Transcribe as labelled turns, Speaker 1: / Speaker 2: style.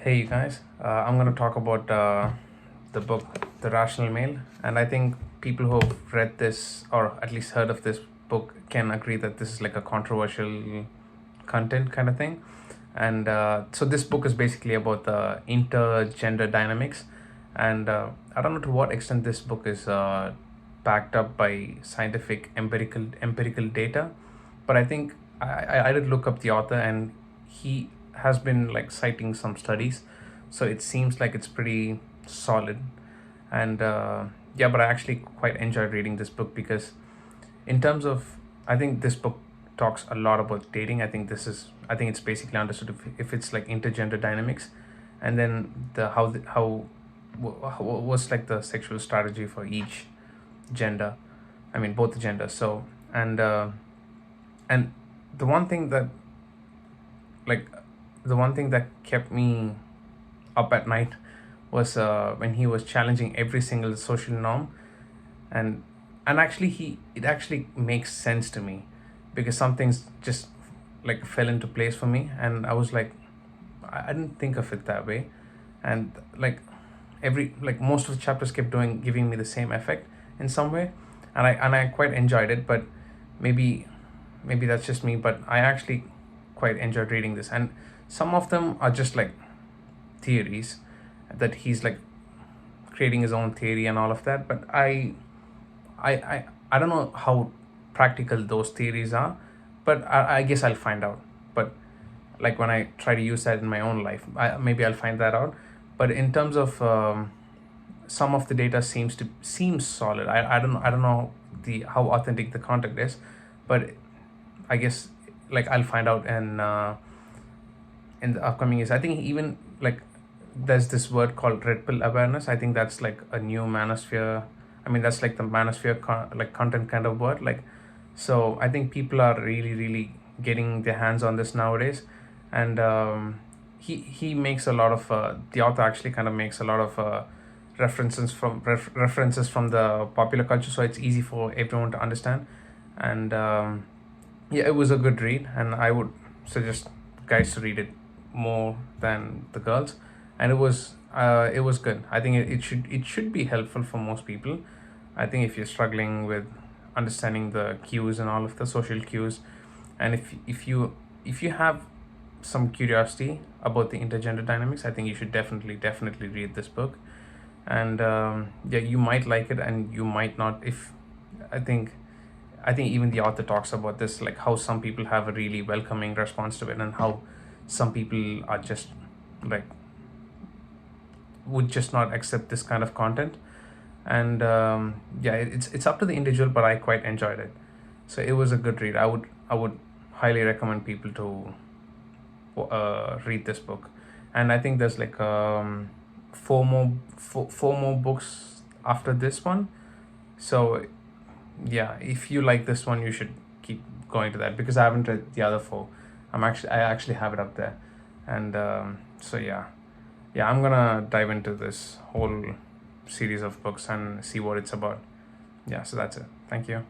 Speaker 1: Hey, you guys. I'm going to talk about the book, The Rational Male. And I think people who have read this or at least heard of this book can agree that this is like a controversial content kind of thing. And so this book is basically about the intergender dynamics. And I don't know to what extent this book is backed up by scientific empirical data, but I think I did look up the author, and he has been like citing some studies, so it seems like it's pretty solid. And yeah, but I actually quite enjoyed reading this book because in terms of, I think this book talks a lot about dating. I think it's basically understood if it's like intergender dynamics, and then the how was like the sexual strategy for each gender. I mean both the genders. So and the one thing that like the one thing that kept me up at night was when he was challenging every single social norm. And and actually he it actually makes sense to me, because some things just like fell into place for me, and I was like, I didn't think of it that way. And like most of the chapters kept doing giving me the same effect in some way, and I quite enjoyed it. But maybe maybe that's just me, but I actually quite enjoyed reading this. And some of them are just like theories that he's like creating his own theory and all of that, but I don't know how practical those theories are, but I guess I'll find out. But like when I try to use that in my own life, maybe I'll find that out. But in terms of some of the data seems solid. I don't know the how authentic the content is, but I guess like I'll find out in the upcoming years. I think even like there's this word called red pill awareness. I think that's like a new manosphere. I mean, that's like the manosphere like content kind of word. Like, so I think people are really getting their hands on this nowadays. And he makes a lot of the author actually kind of makes a lot of references from the popular culture, so it's easy for everyone to understand. And yeah, it was a good read, and I would suggest guys to read it more than the girls. And it was good. I think it should be helpful for most people. I think if you're struggling with understanding the cues and all of the social cues, and if you have some curiosity about the intergender dynamics, I think you should definitely read this book. And yeah, you might like it and you might not. If I think I think even the author talks about this, like how some people have a really welcoming response to it, and how some people are just like would just not accept this kind of content. And yeah, it's up to the individual, but I quite enjoyed it. So it was a good read. I would highly recommend people to read this book. And I think there's like four more books after this one. So yeah, if you like this one, you should keep going to that, because I haven't read the other four. I actually have it up there. And so yeah, I'm gonna dive into this whole series of books and see what it's about. Yeah, so that's it. Thank you.